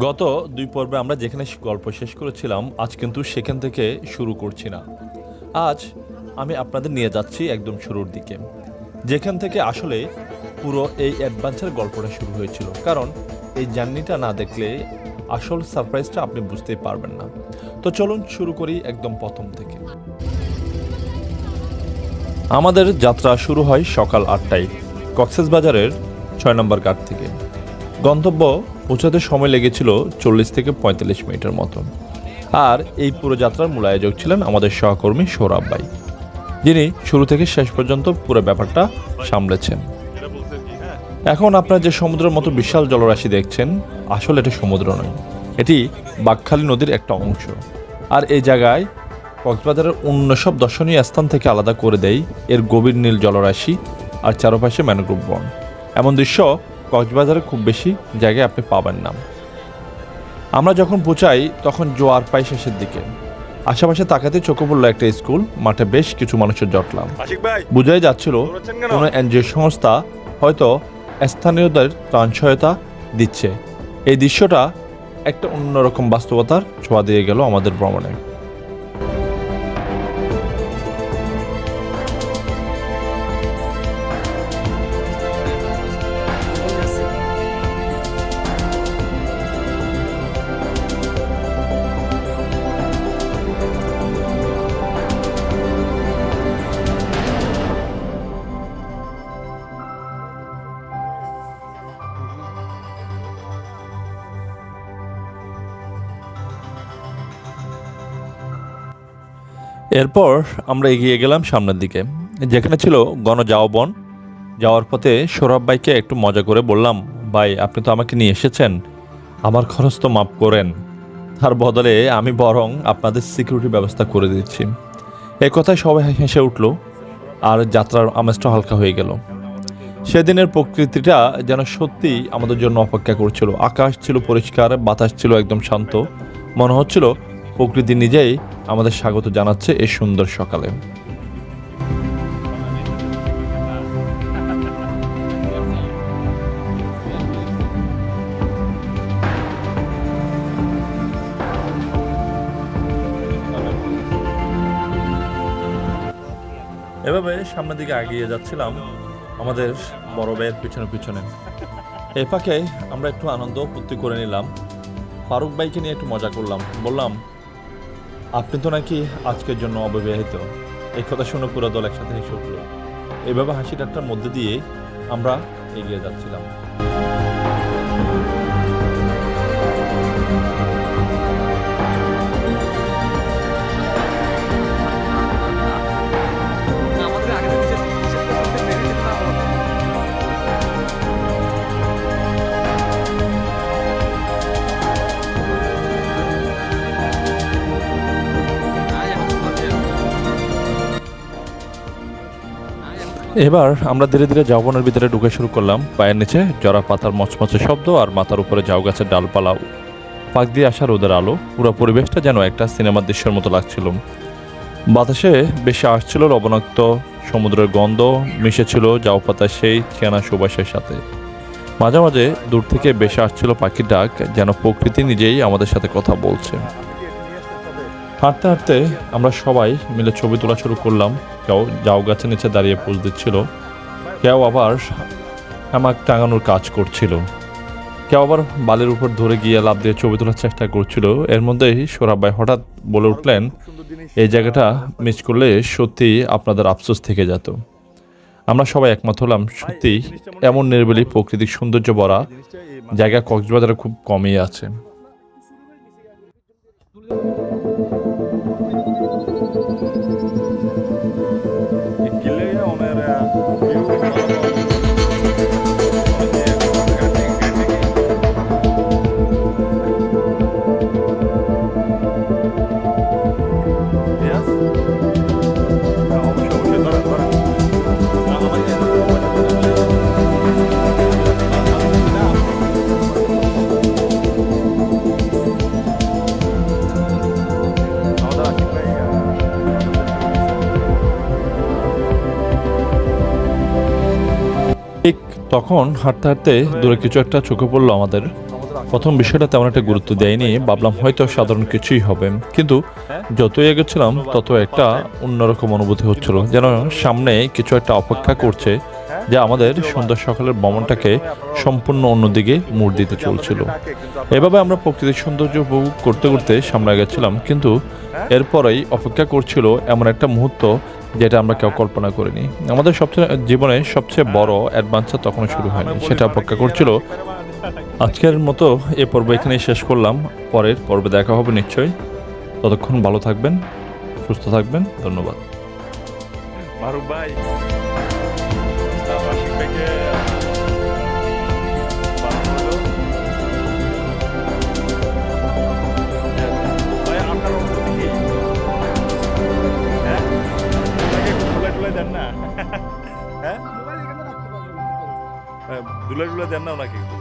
গত 2 পর্বে আমরা যেখানে গল্প শেষ করেছিলাম, আজ কিন্তু সেখান থেকে শুরু করছি না। আজ আমি আপনাদের নিয়ে যাচ্ছি একদম শুরুর দিকে, যেখান থেকে আসলে পুরো এই অ্যাডভেঞ্চার গল্পটা শুরু হয়েছিল। কারণ এই জার্নিটা না দেখলে আসল সারপ্রাইজটা আপনি বুঝতেই পারবেন না। তো চলুন শুরু করি একদম প্রথম থেকে। আমাদের যাত্রা শুরু হয় সকাল 8টায় কক্সবাজারের 6 নম্বর ঘাট থেকে। গন্তব্য পৌঁছাতে সময় লেগেছিল 40 থেকে 45 মিনিটের মতো। আর এই পুরো যাত্রার মূল আয়োজক ছিলেন আমাদের সহকর্মী সৌরভ ভাই, যিনি শুরু থেকে শেষ পর্যন্ত পুরো ব্যাপারটা সামলেছেন। এখন আপনারা যে সমুদ্রের মতো বিশাল জলরাশি দেখছেন, আসলে এটা সমুদ্র নয়, এটি বাঁকখালী নদীর একটা অংশ। আর এই জায়গায় কক্সবাজারের অন্য সব দর্শনীয় স্থান থেকে আলাদা করে দেয় এর গভীর নীল জলরাশি আর চারপাশে ম্যানগ্রোভ বন। এমন দৃশ্য কক্সবাজারে খুব বেশি জায়গায় আপনি পাবেন না। আমরা যখন পৌঁছাই তখন জোয়ার প্রায় শেষের দিকে। আশেপাশে তাকাতে চোখে পড়লো একটা স্কুল মাঠে বেশ কিছু মানুষের জটলাম। বোঝাই যাচ্ছিল কোনো এনজিও সংস্থা হয়তো স্থানীয়দের ত্রাণ সহায়তা দিচ্ছে। এই দৃশ্যটা একটা অন্যরকম বাস্তবতার ছোঁয়া দিয়ে গেল আমাদের ভ্রমণে। এরপর আমরা এগিয়ে গেলাম সামনের দিকে, যেখানে ছিল গণঝাউবন। যাওয়ার পথে সৌরভ ভাইকে একটু মজা করে বললাম, ভাই আপনি তো আমাকে নিয়ে এসেছেন, আমার খরচ তো মাফ করেন, তার বদলে আমি বরং আপনাদের সিকিউরিটি ব্যবস্থা করে দিচ্ছি। এই কথায় সবাই হেসে উঠল আর যাত্রার আমেজটা হালকা হয়ে গেল। সেদিনের প্রকৃতিটা যেন সত্যি আমাদের জন্য অপেক্ষা করছিল। আকাশ ছিল পরিষ্কার, বাতাস ছিল একদম শান্ত, মনে হচ্ছিল প্রকৃতি নিজেই আমাদের স্বাগত জানাচ্ছে এই সুন্দর সকালে। এভাবে সামনের দিকে এগিয়ে যাচ্ছিলাম আমাদের বড় ভাইয়ের পিছনে পিছনে। এই ফাঁকে আমরা একটু আনন্দ ফুর্তি করে নিলাম। ফারুক ভাইকে নিয়ে একটু মজা করলাম, বললাম আপনি তো নাকি আজকের জন্য অবিবাহিত। এই কথা শুনে পুরো দল একসাথে হেসে উঠল। এইভাবে হাসি ঠাট্টার মধ্যে দিয়ে আমরা এগিয়ে যাচ্ছিলাম। এবার আমরা ধীরে ধীরে ঝাউবনের ভিতরে ঢুকে শুরু করলাম। পায়ের নিচে জরা পাতার মচমচে শব্দ আর মাথার উপরে ঝাউ গাছের ডালপালা, পাক দিয়ে আসা রোদের আলো, পুরো পরিবেশটা যেন একটা সিনেমার দৃশ্যের মতো লাগছিল। বাতাসে বেশি আসছিল লবণাক্ত সমুদ্রের গন্ধ, মিশেছিল ঝাউ পাতার সেই চেনা সুবাসের সাথে। মাঝে মাঝে দূর থেকে বেশি আসছিল পাখির ডাক, যেন প্রকৃতি নিজেই আমাদের সাথে কথা বলছে। হাঁটতে হাঁটতে আমরা সবাই মিলে ছবি তোলা শুরু করলাম। কেউ ঝাউ গাছের নিচে দাঁড়িয়ে পোজ দিচ্ছিল, কেউ আবার হ্যামাক টাঙানোর কাজ করছিল, কেউ আবার বালির উপর ধরে গিয়ে লাফ দিয়ে ছবি তোলার চেষ্টা করছিল। এর মধ্যেই সৌরভ ভাই হঠাৎ বলে উঠলেন, এই জায়গাটা মিস করলে সত্যি আপনাদের আফসোস থেকে যেত। আমরা সবাই একমত হলাম, সত্যি এমন নিরিবিলি প্রাকৃতিক সৌন্দর্য ভরা জায়গা কক্সবাজারে খুব কমই আছে। তখন হাঁটতে হাঁটতে দূরে কিছু একটা চোখে পড়লো আমাদের। প্রথম বিষয়টা তেমন একটা গুরুত্ব দেয়নি, ভাবলাম হয়তো সাধারণ কিছুই হবে। কিন্তু যতই এগোচ্ছিলাম তত একটা অন্যরকম অনুভূতি হচ্ছিল, যেন সামনে কিছু একটা অপেক্ষা করছে, যা আমাদের সন্ধ্যা সকালের ভ্রমণটাকে সম্পূর্ণ অন্যদিকে মোড় দিতে চলছিল। এভাবে আমরা প্রকৃতির সৌন্দর্য উপভোগ করতে করতে সামনে গেছিলাম, কিন্তু এরপরেই অপেক্ষা করছিল এমন একটা মুহূর্ত যেটা আমরা কেউ কল্পনা করিনি। আমাদের সবচেয়ে জীবনে সবচেয়ে বড় অ্যাডভেঞ্চার তখনও শুরু হয়নি, সেটা অপেক্ষা করছিল। আজকের মতো এ পর্ব এখানেই শেষ করলাম। পরের পর্বে দেখা হবে নিশ্চয়ই। ততক্ষণ ভালো থাকবেন, সুস্থ থাকবেন। ধন্যবাদ। মারুফ ভাই, আশিক ভাইকে ভাই আপনার অনুভূতি কি? হ্যাঁ, ভাইকে একটু ধুলাই টুলাই দেন না? হ্যাঁ, ধুলাই টুলাই দেন না ওনাকে একটু?